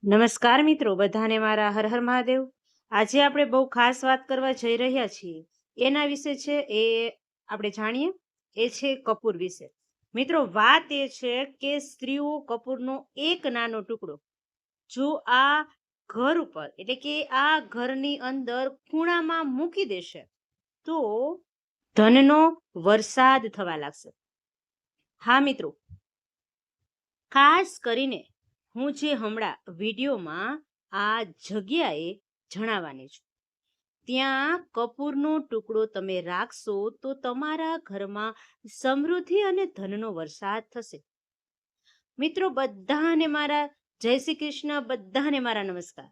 નમસ્કાર મિત્રો, બધાને મારા હર હર મહાદેવ. આજે આપણે બહુ ખાસ વાત કરવા જઈ રહ્યા છીએ. એના વિશે છે એ આપણે જાણીએ. એ છે કપૂર વિશે. મિત્રો, વાત એ છે કે સ્ત્રીઓ કપૂરનો એક નાનો ટુકડો જો આ ઘર ઉપર એટલે કે આ ઘરની અંદર ખૂણામાં મૂકી દેશે તો ધનનો વરસાદ થવા લાગશે. હા મિત્રો, ખાસ કરીને હું જે હમણાં વિડીયોમાં આ જગ્યાએ જણાવવાની છું, ત્યાં કપૂરનો ટુકડો તમે રાખશો તો તમારા ઘરમાં સમૃદ્ધિ અને ધનનો વરસાદ થશે. મિત્રો, બધાને મારા જય શ્રી કૃષ્ણ, બધાને મારા નમસ્કાર.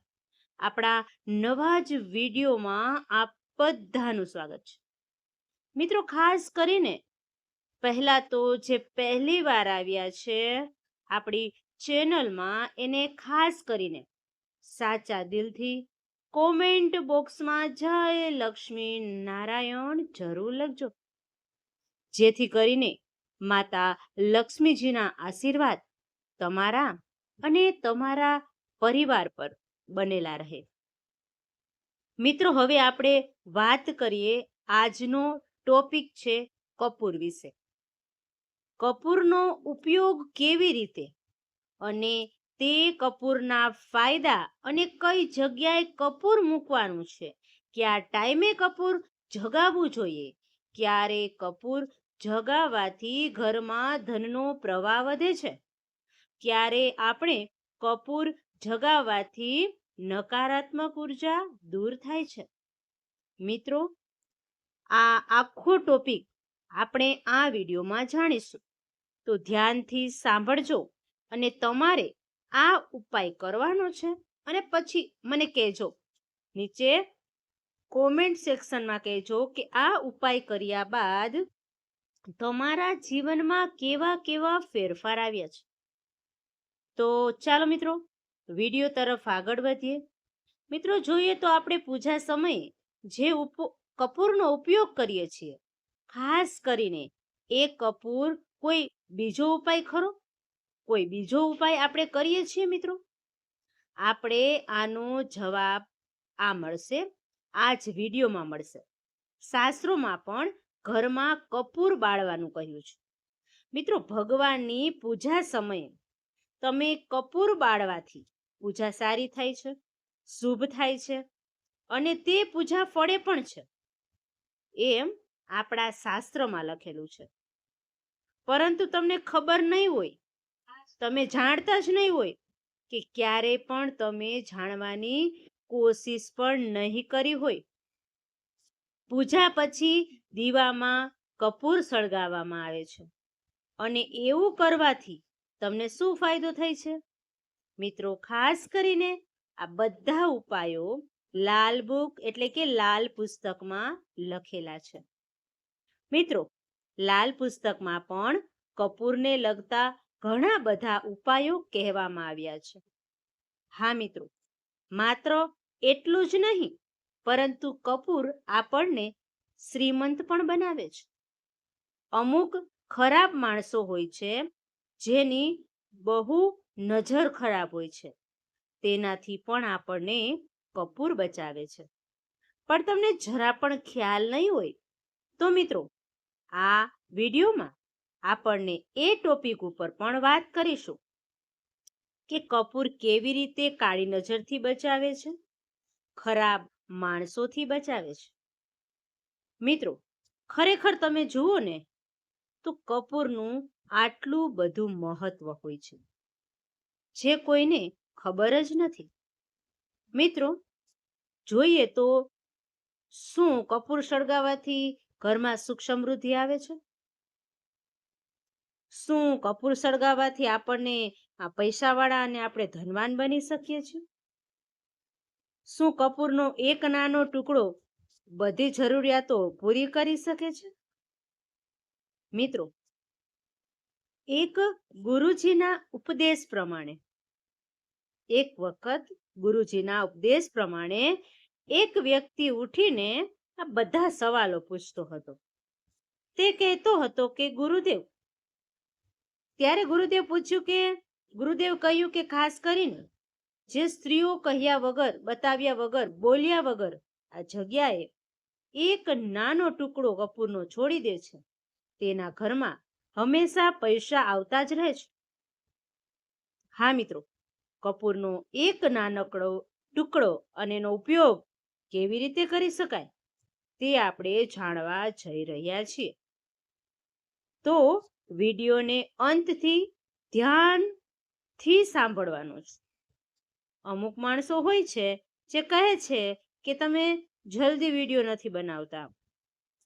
આપણા નવા જ વિડીયોમાં આપ બધાનું સ્વાગત છે. મિત્રો, ખાસ કરીને પહેલા તો જે પહેલી વાર આવ્યા છે આપણી ચેનલમાં, એને ખાસ કરીને સાચા દિલથી કોમેન્ટ બોક્સમાં જય લક્ષ્મી નારાયણ જરૂર લખજો, જેથી કરીને માતા લક્ષ્મીજીના આશીર્વાદ તમારા અને તમારા પરિવાર પર બનેલા રહે. મિત્રો, હવે આપણે વાત કરીએ. આજનો ટોપિક છે કપૂર વિશે. કપૂરનો ઉપયોગ કેવી રીતે અને તે કપૂરના ફાયદા અને કઈ જગ્યાએ કપૂર મૂકવાનું છે, કયા ટાઈમે કપૂર જગાવવું જોઈએ, ક્યારે કપૂર જગાવવાથી ઘરમાં ધનનો પ્રવાહ વધે છે, ક્યારે આપણે કપૂર જગાવવાથી નકારાત્મક ઉર્જા દૂર થાય છે. મિત્રો, આ આખો ટોપિક આપણે આ વિડીયોમાં જાણીશું, તો ધ્યાનથી સાંભળજો અને તમારે આ ઉપાય કરવાનો છે. અને પછી મને કહેજો, નીચે કોમેન્ટ સેક્શનમાં કહેજો કે આ ઉપાય કર્યા બાદ તમારા જીવનમાં કેવા કેવા ફેરફાર આવ્યા છે. તો ચાલો મિત્રો, વિડીયો તરફ આગળ વધીએ. મિત્રો, જોઈએ તો આપણે પૂજા સમયે જે કપૂરનો ઉપયોગ કરીએ છીએ, ખાસ કરીને એ કપૂર કોઈ બીજો ઉપાય ખરો? કોઈ બીજો ઉપાય આપણે કરીએ છીએ? મિત્રો, આપણે આનો જવાબ આ મળશે, આ જ વિડીયોમાં મળશે. શાસ્ત્રોમાં પણ ઘરમાં કપૂર બાળવાનું કહ્યું છે. મિત્રો, ભગવાનની પૂજા સમયે તમે કપૂર બાળવાથી પૂજા સારી થાય છે, શુભ થાય છે અને તે પૂજા ફળે પણ છે, એમ આપણા શાસ્ત્રમાં લખેલું છે. પરંતુ તમને ખબર નહીં હોય, તમે જાણતા જ નહીં હોય કે ક્યારે પણ તમે જાણવાની કોશિશ પણ નહીં કરી હોય. પૂજા પછી દીવામાં કપૂર સળગાવવામાં આવે છે અને એવું કરવાથી તમને શું ફાયદો થાય છે? મિત્રો, ખાસ કરીને આ બધા ઉપાયો લાલ બુક એટલે કે લાલ પુસ્તકમાં લખેલા છે. મિત્રો, લાલ પુસ્તકમાં પણ કપૂરને લગતા ઘણા બધા ઉપાયો કહેવામાં આવ્યા છે. હા મિત્રો, માત્ર એટલું જ નહીં, પરંતુ કપૂર આપણને શ્રીમંત પણ બનાવે છે. અમુક ખરાબ માણસો હોય છે જેની બહુ નજર ખરાબ હોય છે, તેનાથી પણ આપણને કપૂર બચાવે છે. પણ તમને જરા પણ ખ્યાલ નહીં હોય તો મિત્રો, આ વિડીયોમાં આપણને એ ટોપિક ઉપર પણ વાત કરીશું કે કપૂર કેવી રીતે કાળી નજરથી બચાવે છે, ખરાબ માણસોથી બચાવે છે. મિત્રો, ખરેખર તમે જુઓ ને તો કપૂરનું આટલું બધું મહત્વ હોય છે જે કોઈને ખબર જ નથી. મિત્રો, જોઈએ તો શું કપૂર સળગાવવાથી ઘરમાં સુખ સમૃદ્ધિ આવે છે? શું કપૂર સળગાવવાથી આપણને આ પૈસાવાળા અને આપણે ધનવાન બની શકીએ છીએ? શું કપૂરનો એક નાનો ટુકડો બધી જરૂરિયાતો પૂરી કરી શકે છે? મિત્રો, એક ગુરુજીના ઉપદેશ પ્રમાણે એક વખત ગુરુજીના ઉપદેશ પ્રમાણે એક વ્યક્તિ ઉઠીને આ બધા સવાલો પૂછતો હતો. તે કહેતો હતો કે ગુરુદેવ, ત્યારે ગુરુદેવ પૂછ્યું કે ગુરુદેવ કહ્યું કે ખાસ કરીને જે સ્ત્રીઓ કહ્યા વગર, બતાવ્યા વગર, બોલ્યા વગર આ જગ્યાએ એક નાનો ટુકડો કપૂરનો છોડી દે છે, તેના ઘરમાં હંમેશા પૈસા આવતા જ રહે છે. હા મિત્રો, કપૂરનો એક નાનકડો ટુકડો અને એનો ઉપયોગ કેવી રીતે કરી શકાય તે આપણે જાણવા જઈ રહ્યા છીએ. તો વિડીયોને અંતથી ધ્યાનથી સાંભળવાનો છે. અમુક માણસો હોય છે જે કહે છે કે તમે જલ્દી વિડીયો નથી બનાવતા,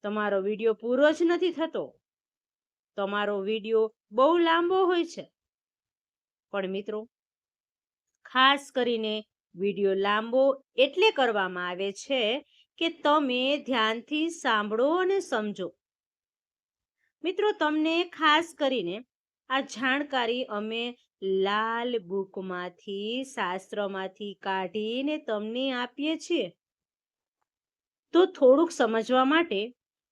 તમારો વિડીયો પૂરો જ નથી થતો, તમારો વિડીયો બહુ લાંબો હોય છે. પણ મિત્રો, ખાસ કરીને વિડીયો લાંબો એટલે કરવામાં આવે છે કે તમે ધ્યાનથી સાંભળો અને સમજો. મિત્રો, તમને ખાસ કરીને આ જાણકારી અમે લાલ બુકમાંથી, શાસ્ત્રમાંથી કાઢીને તમને આપીએ છીએ. તો થોડુંક સમજવા માટે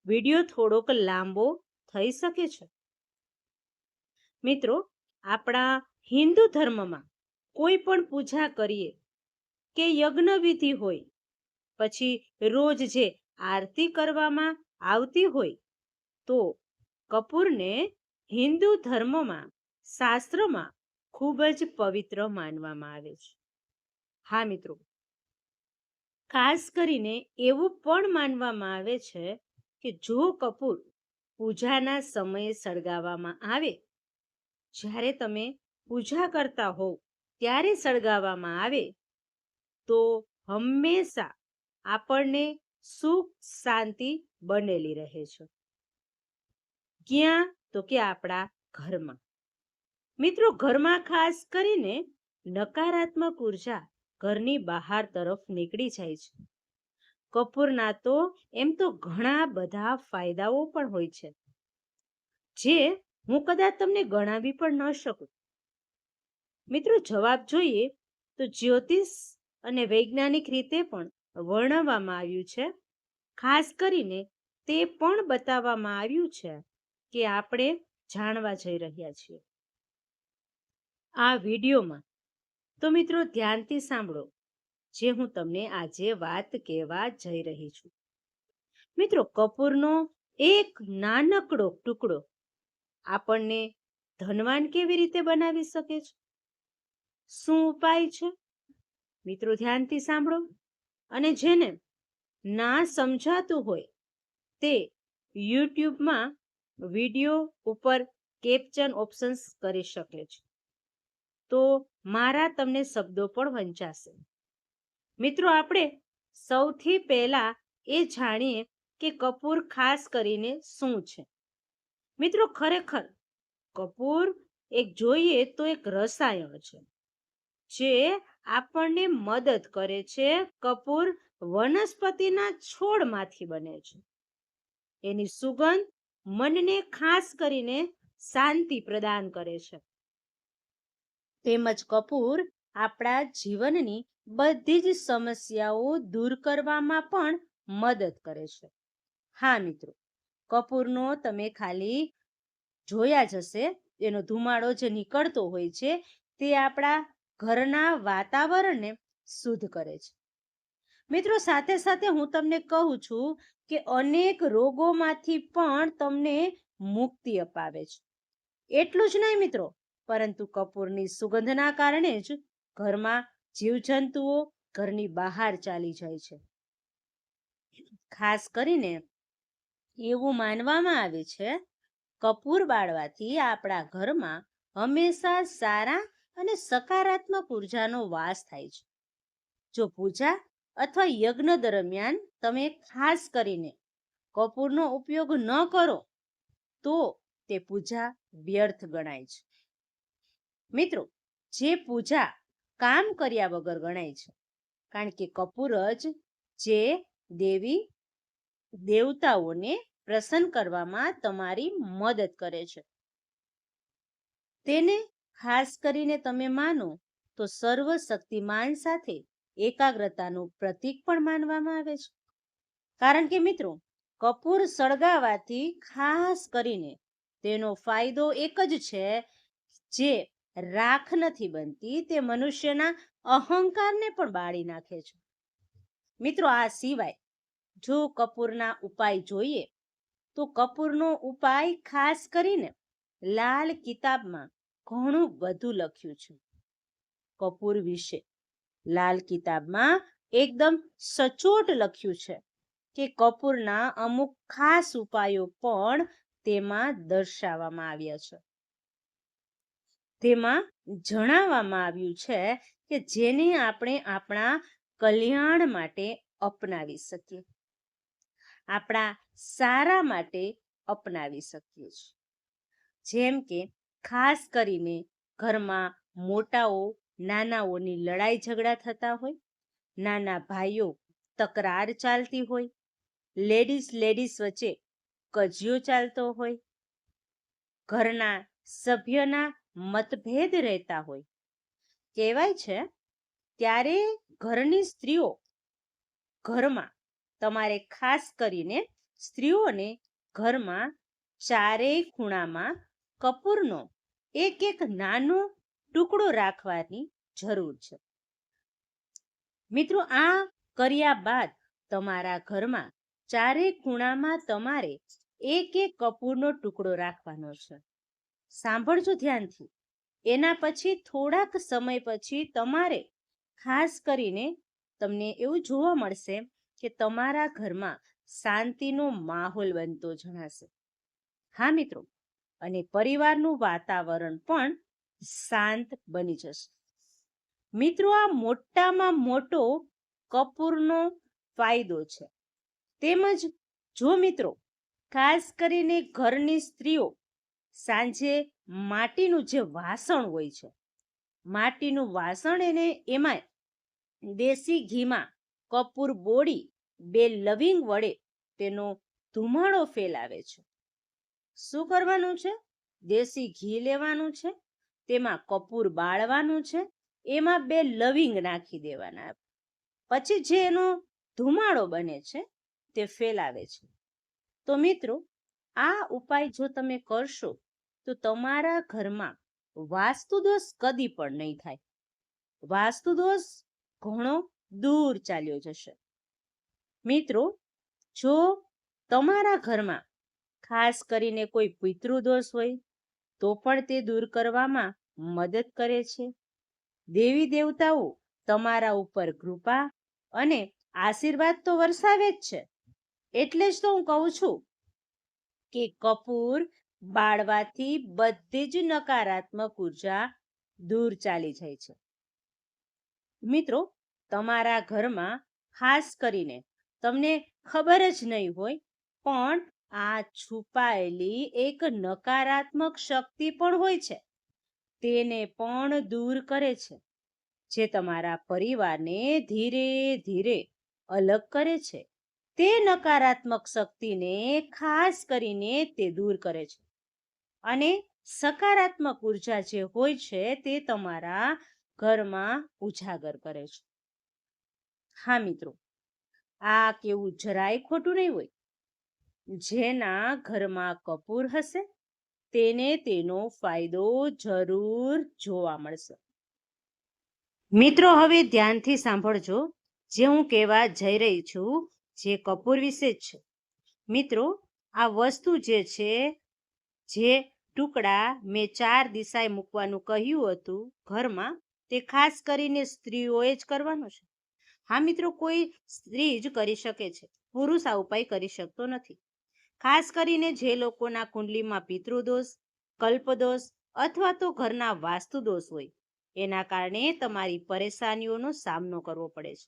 વિડીયો થોડોક લાંબો થઈ શકે છે. મિત્રો, આપણા હિન્દુ ધર્મમાં કોઈ પણ પૂજા કરીએ કે યજ્ઞ વિધિ હોય, પછી રોજ જે આરતી કરવામાં આવતી હોય, તો કપૂરને હિન્દુ ધર્મમાં, શાસ્ત્રમાં ખૂબ જ પવિત્ર માનવામાં આવે છે. હા મિત્રો, ખાસ કરીને એવું પણ માનવામાં આવે છે કે જો કપૂર પૂજાના સમયે સળગાવવામાં આવે, જ્યારે તમે પૂજા કરતા હોવ ત્યારે સળગાવવામાં આવે, તો હંમેશા આપણને સુખ શાંતિ બનેલી રહે છે. ક્યાં? તો કે આપણા ઘરમાં. મિત્રો, ઘરમાં ખાસ કરીને નકારાત્મક ઉર્જા ઘરની બહાર તરફ નીકળી જાય છે. કપૂરના તો એમ તો ઘણા બધા ફાયદાઓ પણ હોય છે, જે હું કદાચ તમને ગણાવી પણ ન શકું. મિત્રો, જવાબ જોઈએ તો જ્યોતિષ અને વૈજ્ઞાનિક રીતે પણ વર્ણવવામાં આવ્યું છે. ખાસ કરીને તે પણ બતાવવામાં આવ્યું છે કે આપણે જાણવા જઈ રહ્યા છીએ આ વિડીયોમાં. તો મિત્રો, ધ્યાનથી સાંભળો જે હું તમને આજે વાત કહેવા જઈ રહી છું. મિત્રો, કપૂરનો એક નાનકડો ટુકડો આપણને ધનવાન કેવી રીતે બનાવી શકે છે? શું ઉપાય છે? મિત્રો, ધ્યાનથી સાંભળો. અને જેને ના સમજાતું હોય તે યુટ્યુબમાં વિડીયો ઉપર કેપ્શન ઓપ્શન્સ કરી શકે છે, તો મારા તમને શબ્દો પણ વંચાશે. મિત્રો, આપણે સૌથી પહેલા એ જાણીએ કે કપૂર ખાસ કરીને શું છે. મિત્રો, ખરેખર કપૂર એક જોઈએ તો એક રસાયણ છે જે આપણને મદદ કરે છે. કપૂર વનસ્પતિના છોડમાંથી બને છે. એની સુગંધ મનને ખાસ કરીને શાંતિ પ્રદાન કરે છે. તેમજ કપૂર આપણા જીવનની બધી જ સમસ્યાઓ દૂર કરવામાં પણ મદદ કરે છે. હા મિત્રો, કપૂરનો તમે ખાલી જોયા જ હશે, એનો ધુમાડો જે નીકળતો હોય છે તે આપણા ઘરના વાતાવરણને શુદ્ધ કરે છે. મિત્રો, સાથે સાથે હું તમને કહું છું કે અનેક રોગોમાંથી પણ તમને મુક્તિ અપાવે છે. એટલું જ નહીં મિત્રો, પરંતુ કપૂરની સુગંધના કારણે જ ઘરમાં જીવજંતુઓ ઘરની બહાર ચાલી જાય છે. ખાસ કરીને એવું માનવામાં આવે છે કપૂર બાળવાથી આપણા ઘરમાં હંમેશા સારા અને સકારાત્મક ઉર્જાનો વાસ થાય છે. જો પૂજા અથવા યજ્ઞ દરમિયાન તમે ખાસ કરીને કપૂરનો ઉપયોગ ન કરો તો તે પૂજા વ્યર્થ ગણાય છે. મિત્રો, જે પૂજા કામ કર્યા વગર ગણાય છે, કારણ કે કપૂર જ જે દેવી દેવતાઓને પ્રસન્ન કરવામાં તમારી મદદ કરે છે. તેને ખાસ કરીને તમે માનો તો સર્વશક્તિમાન સાથે એકાગ્રતાનું પ્રતીક પણ માનવામાં આવે છે. કારણ કે મિત્રો, કપૂર સળગાવવાથી ખાસ કરીને તેનો ફાયદો એક જ છે, જે રાખ નથી બનતી, તે મનુષ્યના અહંકારને પણ બાળી નાખે છે. મિત્રો, આ સિવાય જો કપૂરના ઉપાય જોઈએ તો કપૂરનો ઉપાય ખાસ કરીને લાલ કિતાબમાં ઘણું બધું લખ્યું છે. કપૂર વિશે લાલ કિતાબમાં એકદમ સચોટ લખ્યું છે કે કપૂરના અમુક ખાસ ઉપાયો પણ તેમાં દર્શાવવામાં આવ્યા છે. તેમાં જણાવવામાં આવ્યું છે કે જેને આપણે આપણા કલ્યાણ માટે અપનાવી શકીએ, આપણા સારા માટે અપનાવી શકીએ છીએ. જેમ કે ખાસ કરીને ઘરમાં મોટાઓ નાનાઓની લડાઈ ઝઘડા થતા હોય, નાના ભાઈઓ તકરાર ચાલતી હોય, લેડીઝ વચ્ચે કજિયો ચાલતો હોય, ઘરના સભ્યના મતભેદ રહેતા હોય, કહેવાય છે ત્યારે ઘરની સ્ત્રીઓ ઘરમાં તમારે ખાસ કરીને સ્ત્રીઓને ઘરમાં ચારેય ખૂણામાં કપૂરનો એક નાનો ટુકડો રાખવાની જરૂર છે. મિત્રો, આ કર્યા બાદ તમારા ઘરમાં ચારેય ખૂણામાં તમારે એક કપૂરનો ટુકડો રાખવાનો છે. સાંભળજો ધ્યાનથી. એના પછી થોડાક સમય પછી તમારે ખાસ કરીને તમને એવું જોવા મળશે કે તમારા ઘરમાં શાંતિનો માહોલ બનતો જણાશે. હા મિત્રો, અને પરિવારનું વાતાવરણ પણ શાંત બની જશે. મિત્રો, આ મોટામાં મોટો કપૂરનો ફાયદો છે. તેમજ જો મિત્રો ખાસ કરીને ઘરની સ્ત્રીઓ સાંજે માટીનું જે વાસણ હોય છે, માટીનું વાસણ એમાં દેશી ઘીમાં કપૂર બોળી 2 લવિંગ વડે તેનો ધુમાડો ફેલાવે છે. શું કરવાનું છે? દેશી ઘી લેવાનું છે, તેમાં કપૂર બાળવાનું છે, એમાં 2 લવિંગ નાખી દેવાના. પછી જે એનો ધુમાડો બને છે તે ફેલાવે છે. તો મિત્રો, આ ઉપાય જો તમે કરશો તો તમારા ઘરમાં વાસ્તુદોષ કદી પણ નહીં થાય. વાસ્તુદોષ ઘણો દૂર ચાલ્યો જશે. મિત્રો, જો તમારા ઘરમાં ખાસ કરીને કોઈ પિતૃદોષ હોય તો પણ તે દૂર કરવામાં મદદ કરે છે. દેવી દેવતાઓ તમારા ઉપર કૃપા અને આશીર્વાદ તો વરસાવે જ છે. એટલે જ તો હું કહું છું કે કપૂર બાળવાથી બધી જ નકારાત્મક ઉર્જા દૂર ચાલી જાય છે. મિત્રો, તમારા ઘરમાં ખાસ કરીને તમને ખબર જ નહીં હોય પણ આ છુપાયેલી એક નકારાત્મક શક્તિ પણ હોય છે, તેને પણ દૂર કરે છે, જે તમારા પરિવારને ધીરે ધીરે અલગ કરે છે. તે નકારાત્મક શક્તિને ખાસ કરીને તે દૂર કરે છે અને સકારાત્મક ઉર્જા જે હોય છે તે તમારા ઘરમાં ઉજાગર કરે છે. હા મિત્રો, આ કેવું જરાય ખોટું નહીં હોય. જેના ઘરમાં કપૂર હશે તેને તેનો ફાયદો જરૂર જોવા મળશે. મિત્રો, હવે ધ્યાનથી સાંભળજો જે હું કહેવા જઈ રહી છું, જે કપૂર વિશે જ છે. મિત્રો, આ વસ્તુ જે છે, જે ટુકડા મેં 4 દિશાએ મૂકવાનું કહ્યું હતું ઘરમાં, તે ખાસ કરીને સ્ત્રીઓએ જ કરવાનું છે. હા મિત્રો, કોઈ સ્ત્રી જ કરી શકે છે, પુરુષ આ ઉપાય કરી શકતો નથી. ખાસ કરીને જે લોકોના કુંડલીમાં પિતૃદોષ, કલ્પદોષ અથવા તો ઘરના વાસ્તુદોષ હોય, એના કારણે તમારી પરેશાનીઓનો સામનો કરવો પડે છે.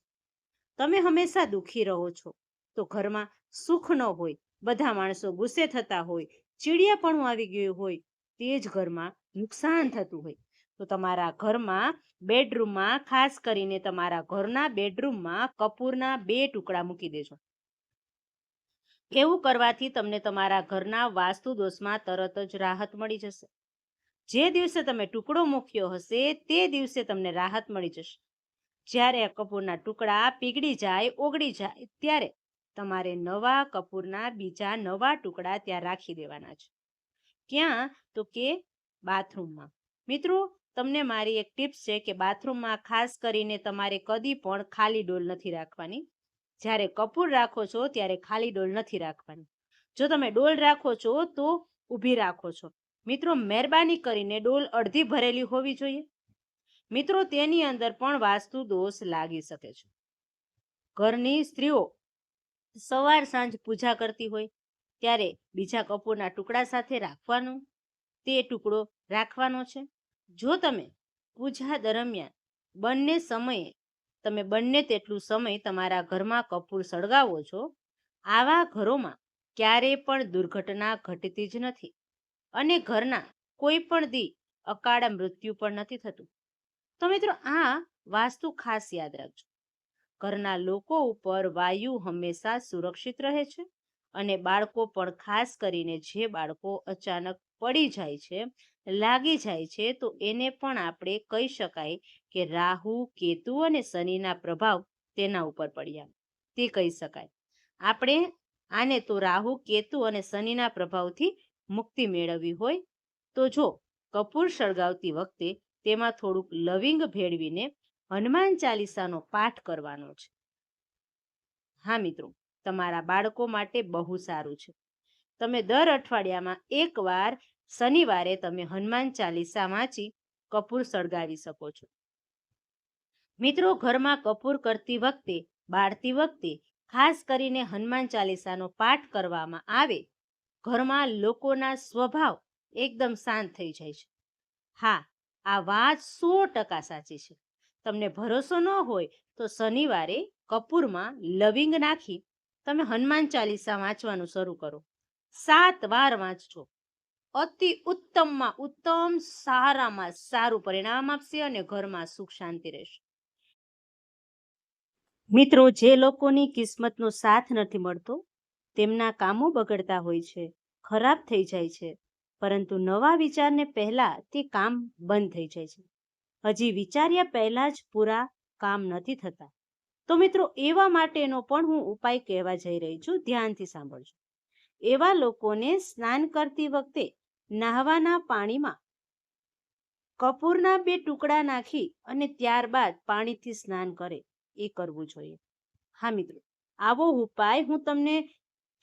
તમે હંમેશા દુઃખી રહો છો, તો ઘરમાં સુખ ન હોય, બધા માણસો ગુસ્સે થતા હોય, ચીડિયાપણું આવી ગયું હોય, તે જ ઘરમાં નુકસાન થતું હોય, તો તમારા ઘરમાં બેડરૂમમાં ખાસ કરીને તમારા ઘરના બેડરૂમમાં કપૂરના 2 ટુકડા મૂકી દેજો. એવું કરવાથી તમને તમારા ઘરના વાસ્તુ દોષમાં તરત જ રાહત મળી જશે. જે દિવસે તમે ટુકડો મૂક્યો હશે તે દિવસે તમને રાહત મળી જશે. જ્યારે આ કપૂરના ટુકડા પીગળી જાય, ઓગળી જાય, ત્યારે તમારે નવા કપૂરના બીજા નવા ટુકડા ત્યાં રાખી દેવાના છે. ક્યાં? તો કે બાથરૂમમાં. મિત્રો, તમને મારી એક ટિપ્સ છે કે બાથરૂમમાં ખાસ કરીને તમારે કદી પણ ખાલી ડોલ નથી રાખવાની. જ્યારે કપૂર રાખો છો ત્યારે ખાલી ડોલ નથી રાખવાની. જો તમે ડોલ રાખો છો તો ઊભી રાખો છો. મિત્રો, મહેરબાની કરીને ડોલ અડધી ભરેલી હોવી જોઈએ. મિત્રો, તેની અંદર પણ વાસ્તુ દોષ લાગી શકે છે. ઘરની સ્ત્રીઓ સવાર સાંજ પૂજા કરતી હોય ત્યારે બીજા કપૂરના ટુકડા સાથે રાખવાનો, તે ટુકડો રાખવાનો છે. જો તમે પૂજા દરમિયાન બંને તેટલું સમય તમારા ઘરમાં કપૂર સળગાવો છો, આવા ઘરોમાં ક્યારેય પણ દુર્ઘટના ઘટતી જ નથી અને ઘરના કોઈ પણ દી અકાળ મૃત્યુ પણ નથી થતું. તો મિત્રો, આ વાસ્તુ ખાસ યાદ રાખજો. ઘરના લોકો ઉપર વાયુ હંમેશા સુરક્ષિત રહે છે અને બાળકો પણ, ખાસ કરીને જે બાળકો અચાનક પડી જાય છે, લાગી જાય છે, તો એને પણ આપણે કહી શકાય કે રાહુ, કેતુ અને શનિના પ્રભાવ તેના ઉપર પડ્યા, તે કહી શકાય. આપણે આને તો રાહુ, કેતુ અને શનિના પ્રભાવથી મુક્તિ મેળવવી હોય તો જો કપૂર સળગાવતી વખતે તેમાં થોડુંક લવિંગ ભેળવીને હનુમાન ચાલીસાનો પાઠ કરવાનો છે. હા મિત્રો, તમારા બાળકો માટે બહુ સારું છે. તમે દર અઠવાડિયામાં એકવાર શનિવારે તમે હનુમાન ચાલીસા વાંચી કપૂર સળગાવી શકો છો. મિત્રો, ઘરમાં કપૂર કરતી વખતે, બાળતી વખતે ખાસ કરીને હનુમાન ચાલીસાનો પાઠ કરવામાં આવે, ઘરમાં લોકોના સ્વભાવ એકદમ શાંત થઈ જાય છે. હા, આ વાત 100% સાચી છે. તમને ભરોસો ન હોય તો શનિવારે કપૂરમાં લવિંગ નાખી તમે હનુમાન ચાલીસા વાંચવાનું શરૂ કરો. 7 વાર વાંચજો. અતિ ઉત્તમમાં ઉત્તમ, સારામાં સારું પરિણામ આપશે અને ઘરમાં સુખ શાંતિ રહેશે. મિત્રો, જે લોકોની કિસ્મતનો સાથ નથી મળતો, તેમના કામો બગડતા હોય છે, ખરાબ થઈ જાય છે, પરંતુ નવા વિચારને પહેલા તે કામ બંધ થઈ જાય છે. હજી વિચાર્યા પહેલા જ પૂરા કામ નથી થતા. તો મિત્રો, એવા માટેનો પણ હું ઉપાય કહેવા જઈ રહી છું. ધ્યાનથી સાંભળજો. એવા લોકોને સ્નાન કરતી વખતે નહાવાના પાણીમાં કપૂરના 2 ટુકડા નાખી અને ત્યારબાદ પાણીથી સ્નાન કરે, એ કરવું જોઈએ. હા મિત્રો, આવો ઉપાય હું તમને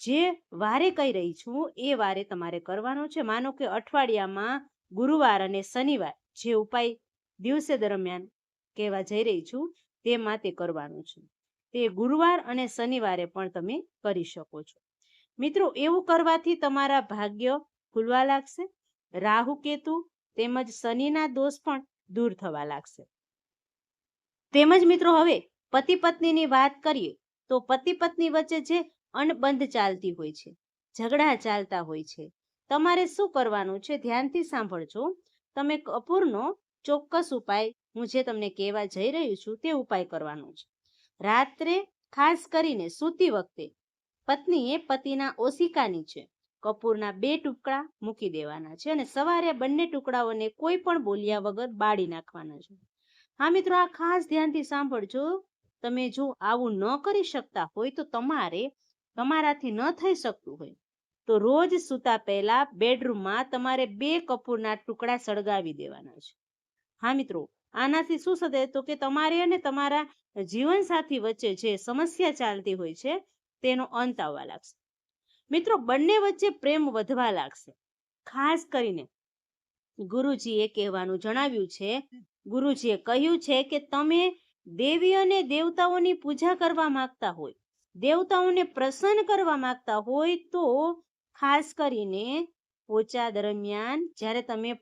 જે વારે કહી રહી છું એ વારે તમારે કરવાનો છે. માનો કે અઠવાડિયામાં ગુરુવાર અને શનિવાર જે ઉપાય દિવસે દરમિયાન કહેવા જઈ રહી છું તેમાં તે કરવાનું છે. તે ગુરુવાર અને શનિવારે પણ તમે કરી શકો છો. મિત્રો, એવું કરવાથી તમારા ભાગ્ય ખુલવા લાગશે. રાહુ, કેતુ તેમજ શનિના દોષ પણ દૂર થવા લાગશે. તેમજ મિત્રો, હવે પતિ પત્નીની વાત કરીએ તો પતિ પત્ની વચ્ચે જે અણબંધ ચાલતી હોય છે, ઝઘડા ચાલતા હોય છે, તમારે શું કરવાનું છે? ધ્યાનથી સાંભળજો. તમે કપૂરનો ચોક્કસ ઉપાય હું જે તમને કહેવા જઈ રહી છું તે ઉપાય કરવાનો છે. રાત્રે ખાસ કરીને સૂતી વખતે પત્નીએ પતિના ઓશિકા નીચે કપૂરના 2 ટુકડા મૂકી દેવાના છે અને સવારે બંને ટુકડાઓને કોઈ પણ બોલ્યા વગર બાળી નાખવાના છે. હા મિત્રો, આ ખાસ ધ્યાનથી સાંભળજો. તમે જો આવું ન કરી શકતા હોય તો તમારાથી ન થઈ શકતું હોય તો રોજ સૂતા પહેલા બેડરૂમમાં તમારે 2 કપૂરના ટુકડા સળગાવી દેવાના છે. હા મિત્રો, આનાથી શું થશે તો કે તમારે અને તમારા જીવનસાથી વચ્ચે જે સમસ્યા ચાલતી હોય છે તેનો અંત આવવા લાગશે. મિત્રો, બંને વચ્ચે પ્રેમ વધવા લાગશે. ખાસ કરીને ગુરુજીએ કહેવાનું જણાવ્યું છે, ગુરુજીએ કહ્યું છે કે તમે દેવી અને દેવતાઓની પૂજા કરવા માંગતા હોય, દેવતાઓને પ્રસન્ન કરવા માંગતા હોય તો ખાસ કરીને પોચા દરમિયાન જ્યારે તમે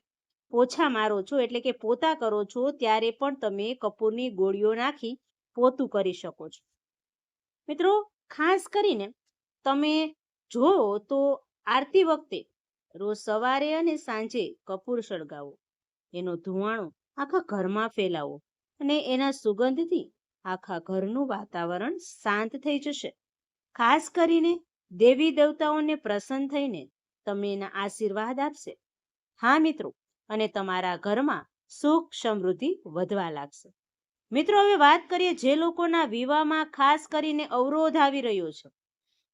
પોછા મારો છો એટલે કે પોતા કરો છો ત્યારે પણ તમે કપૂરની ગોળીઓ નાખી પોતું કરી શકો છો. મિત્રો, ખાસ કરીને તમે જો તો આરતી વખતે રોજ સવારે અને સાંજે કપૂર સળગાવો, એનો ધુમાડો આખા ઘરમાં ફેલાવો અને એના સુગંધથી આખા ઘરનું વાતાવરણ શાંત થઈ જશે. ખાસ કરીને દેવી દેવતાઓને પ્રસન્ન થઈને તમને એના આશીર્વાદ આપશે. હા મિત્રો, અને તમારા ઘરમાં સુખ સમૃદ્ધિ વધવા લાગશે. મિત્રો, હવે વાત કરીએ જે લોકોના વિવાહમાં ખાસ કરીને અવરોધ આવી રહ્યો છે,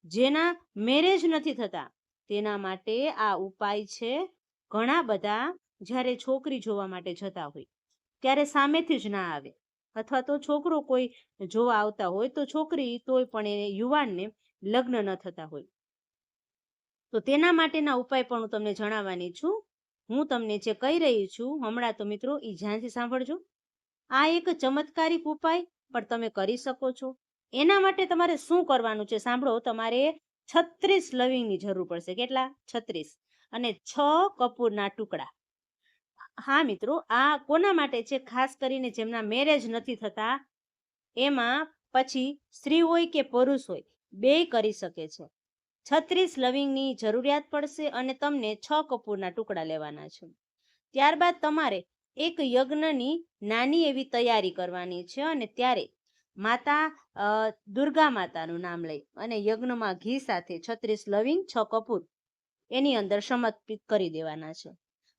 જેના મેરેજ નથી થતા, તેના માટે આ ઉપાય છે. ઘણા બધા જ્યારે છોકરી જોવા માટે જતા હોય ત્યારે સામેથી જ ના આવે, અથવા તો છોકરો કોઈ જોવા આવતા હોય તો છોકરી તોય પણ એ યુવાનને લગ્ન ન થતા હોય, તો તેના માટેના ઉપાય પણ હું તમને જણાવવાની છું. હું તમને જે કહી રહી છું હમણાં તો મિત્રો એ ધ્યાનથી સાંભળજો. આ એક ચમત્કારિક ઉપાય પણ તમે કરી શકો છો. એના માટે તમારે શું કરવાનું છે સાંભળો. તમારે 36 લવિંગની જરૂર પડશે. કેટલા? 36. અને 6 કપૂરના ટુકડા. હા મિત્રો, આ કોના માટે છે? ખાસ કરીને જેમના મેરેજ નથી થતા, એમાં પછી સ્ત્રી હોય કે પુરુષ હોય બે કરી શકે છે. 36 લવિંગની જરૂરિયાત પડશે અને તમને 6 કપૂરના ટુકડા લેવાના છે. ત્યારબાદ તમારે એક યજ્ઞની નાની એવી તૈયારી કરવાની છે અને ત્યારે માતા દુર્ગા માતાનું નામ લઈ અને યજ્ઞમાં ઘી સાથે 36 લવિંગ 6 કપૂર એની અંદર સમર્પિત કરી દેવાના છે.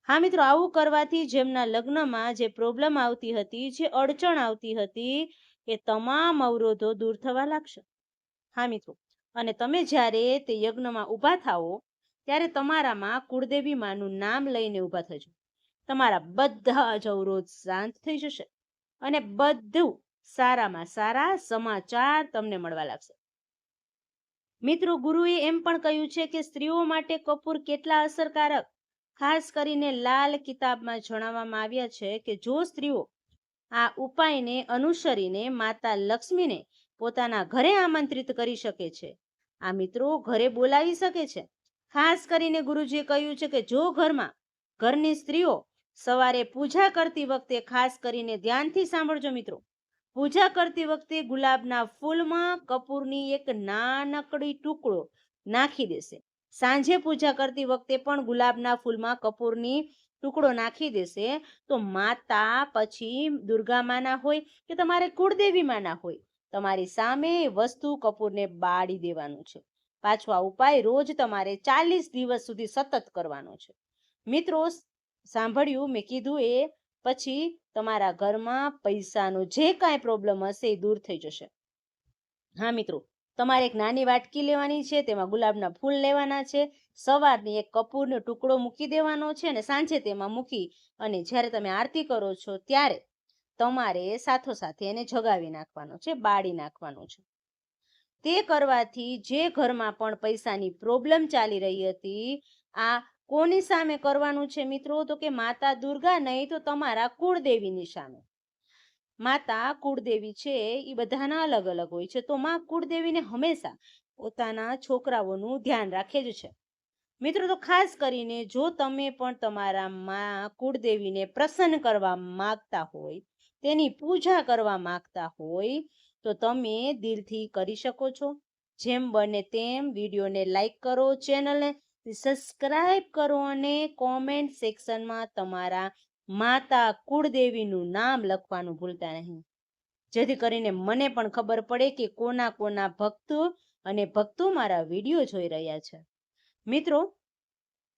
હા મિત્રો, આવું કરવાથી જેમના લગ્નમાં જે પ્રોબ્લેમ આવતી હતી, જે અડચણ આવતી હતી, એ તમામ અવરોધો દૂર થવા લાગશે. હા મિત્રો, અને તમે જ્યારે તે યજ્ઞમાં ઊભા થાઓ ત્યારે તમારામાં કુળદેવી માનું નામ લઈને ઊભા થજો. તમારા બધા જ અવરોધ શાંત થઈ જશે અને બધું સારામાં સારા સમાચાર તમને મળવા લાગશે. મિત્રો, ગુરુએ એમ પણ કહ્યું છે કે સ્ત્રીઓ માટે કપૂર કેટલા અસરકારક. ખાસ કરીને લાલ કિતાબમાં જણાવવામાં આવ્યા છે કે જો સ્ત્રીઓ આ ઉપાયને અનુસરીને માતા લક્ષ્મીને પોતાના ઘરે આમંત્રિત કરી શકે છે, આ મિત્રો ઘરે બોલાવી શકે છે. ખાસ કરીને ગુરુજીએ કહ્યું છે કે જો ઘરની સ્ત્રીઓ સવારે પૂજા કરતી વખતે, ખાસ કરીને ધ્યાનથી સાંભળજો મિત્રો, પૂજા કરતી વખતે ગુલાબના ફૂલમાં કપૂરની એક નાનકડી ટુકડો નાખી દેશે. સાંજે પૂજા કરતી વખતે પણ ગુલાબના ફૂલમાં કપૂરની ટુકડો નાખી દેશે તો માતા પછી દુર્ગા માના હોય કે તમારે કુળદેવી માના હોય, તમારી સામે વસ્તુ કપૂરને બાળી દેવાનું છે. પાછો આ ઉપાય રોજ તમારે 40 દિવસ સુધી સતત કરવાનો છે. મિત્રો, સાંભળ્યું મેં કીધું એ? પછી તમારા ઘરમાં પૈસાનો જે કાંઈ પ્રોબ્લેમ હશે એ દૂર થઈ જશે. હા મિત્રો, તમારે એક નાની વાટકી લેવાની છે, તેમાં ગુલાબના ફૂલ લેવાના છે, સવારની એક કપૂરનો ટુકડો મૂકી દેવાનો છે અને સાંજે તેમાં મૂકી અને જ્યારે તમે આરતી કરો છો ત્યારે તમારે સાથોસાથે એને જગાવી નાખવાનો છે, બાળી નાખવાનો છે. તે કરવાથી જે ઘરમાં પણ પૈસાની પ્રોબ્લેમ ચાલી રહી હતી, આ કોની સામે કરવાનું છે મિત્રો? તો કે માતા દુર્ગા નહીં તો તમારા કુળદેવીની સામે. માતા કુળદેવી છે એ બધાના અલગ અલગ હોય છે, તો માં કુળદેવીને હંમેશા પોતાના છોકરાઓનું ધ્યાન રાખે જ છે. મિત્રો, તો ખાસ કરીને જો તમે પણ તમારા માં કુળદેવીને પ્રસન્ન કરવા માંગતા હોય, તેની પૂજા કરવા માંગતા હોય તો તમે દિલથી કરી શકો છો. જેમ બને તેમ વિડીયોને લાઈક કરો, ચેનલને સબસ્ક્રાઇબ કરો અને કોમેન્ટ સેક્શનમાં તમારા માતા કુળદેવીનું નામ લખવાનું ભૂલતા નહીં, જેથી કરીને મને પણ ખબર પડે કે કોના ભક્તો મારા વિડીયો જોઈ રહ્યા છે. મિત્રો,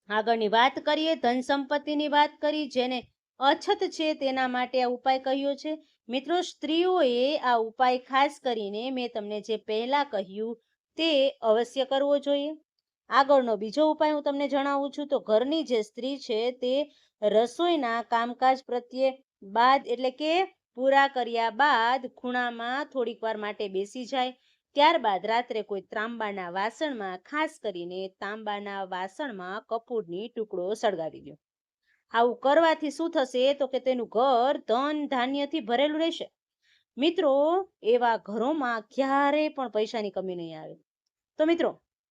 આગળની વાત કરીએ, ધન સંપત્તિની વાત કરી. જેને અછત છે તેના માટે આ ઉપાય કહ્યો છે. મિત્રો, સ્ત્રીઓએ આ ઉપાય ખાસ કરીને મેં તમને જે પહેલા કહ્યું તે અવશ્ય કરવો જોઈએ. આગળનો બીજો ઉપાય હું તમને જણાવું છું. તો ઘરની જે સ્ત્રી છે તે રસોઈના કામકાજ પ્રત્યે બાદ એટલે કે પૂરા કર્યા બાદ ખૂણામાં થોડીક વાર માટે બેસી જાય. ત્યારબાદ રાત્રે કોઈ તાંબાના વાસણમાં, ખાસ કરીને તાંબાના વાસણમાં કપૂરની ટુકડો સળગાવી દો. આવું કરવાથી શું થશે? તો કે તેનું ઘર ધન ધાન્યથી ભરેલું રહેશે. મિત્રો, એવા ઘરોમાં ક્યારેય પણ પૈસાની કમી નહીં આવે. તો મિત્રો,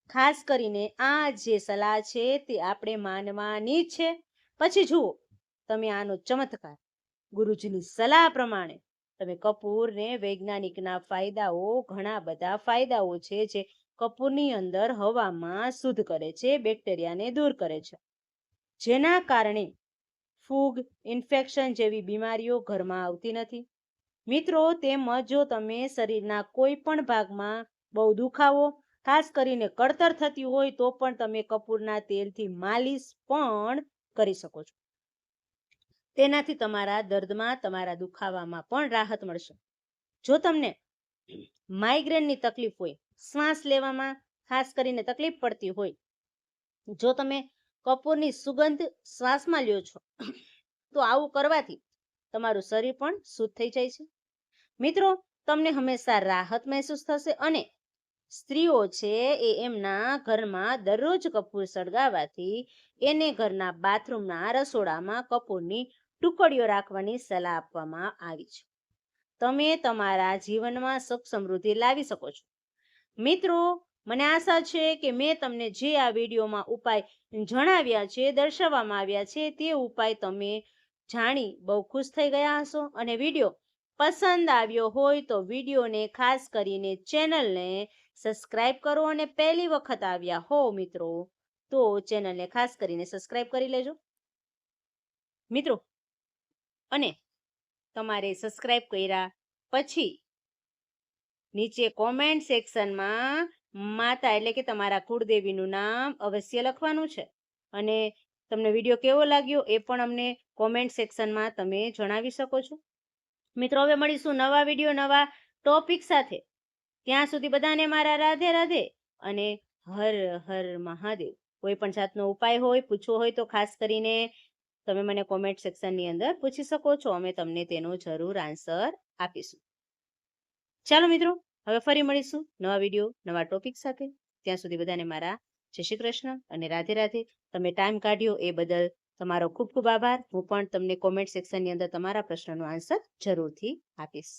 ખાસ કરીને આ જે સલાહ છે તે આપણે માનવાની છે. પછી જુઓ તમે આનો ચમત્કાર. ગુરુજીની સલાહ પ્રમાણે તમે કપૂરને, વૈજ્ઞાનિકના ફાયદાઓ, ઘણા બધા ફાયદાઓ છે જે કપૂરની અંદર હવામાં શુદ્ધ કરે છે, બેક્ટેરિયાને દૂર કરે છે, જેના કારણે ફૂગ, ઇન્ફેક્શન જેવી બીમારીઓ ઘરમાં આવતી નથી. મિત્રો, તેમજ જો તમે શરીરના કોઈ પણ ભાગમાં બહુ દુખાવો, ખાસ કરીને કળતર થતી હોય તો પણ તમે કપૂરના તેલથી માલિશ પણ કરી શકો છો. તેનાથી તમારા દર્દમાં, તમારા દુખાવામાં પણ રાહત મળશે. જો તમને માઇગ્રેનની તકલીફ હોય, શ્વાસ લેવામાં ખાસ કરીને તકલીફ પડતી હોય, જો તમે કપૂરની સુગંધ શ્વાસમાં લ્યો છો તો આવું કરવાથી તમારું શરીર પણ શુદ્ધ થઈ જાય છે. મિત્રો, તમને હંમેશા રાહત મહેસૂસ થશે અને સ્ત્રીઓ છે એ એમના ઘરમાં દરરોજ કપૂર સળગાવવાથી એને ઘરના બાથરૂમના રસોડામાં કપૂરની ટુકડીઓ રાખવાની સલાહ આપવામાં આવી છે. તમે તમારા જીવનમાં સુખ સમૃદ્ધિ લાવી શકો છો. મિત્રો, મને આશા છે કે મેં તમને જે આ વિડીયોમાં ઉપાય જણાવ્યા છે, દર્શાવવામાં આવ્યા છે, તે ઉપાય તમે જાણી બહુ ખુશ થઈ ગયા હશો. અને વિડીયો પસંદ આવ્યો હોય તો વિડીયોને ખાસ કરીને ચેનલને સબસ્ક્રાઇબ કરો અને પહેલી વખત આવ્યા હો મિત્રો તો ચેનલને ખાસ કરીને સબસ્ક્રાઇબ કરી લેજો મિત્રો. અને તમારે સબસ્ક્રાઇબ કર્યા પછી નીચે કોમેન્ટ સેક્શનમાં માતા એટલે કે તમારા કુળદેવીનું નામ અવશ્ય લખવાનું છે. અને તમને વિડીયો કેવો લાગ્યો એ પણ અમને કોમેન્ટ સેક્શનમાં તમે જણાવી શકો છો. મિત્રો, હવે મળીશું નવા વિડીયો નવા ટોપિક સાથે. ત્યાં સુધી બધાને મારા રાધે રાધે અને હર હર મહાદેવ. કોઈ પણ જાતનો ઉપાય હોય, પૂછવો હોય તો ખાસ કરીને તમે મને કોમેન્ટ સેક્શનની અંદર પૂછી શકો છો. અમે તમને તેનો જરૂર આન્સર આપીશું. ચાલો મિત્રો, હવે ફરી મળીશું નવા વિડીયો નવા ટોપિક સાથે. ત્યાં સુધી બધાને મારા જય શ્રી કૃષ્ણ અને રાધે રાધે. તમે ટાઈમ કાઢ્યો એ બદલ તમારો ખૂબ ખૂબ આભાર. હું પણ તમને કોમેન્ટ સેક્શનની અંદર તમારા પ્રશ્નનો આન્સર જરૂરથી આપીશ.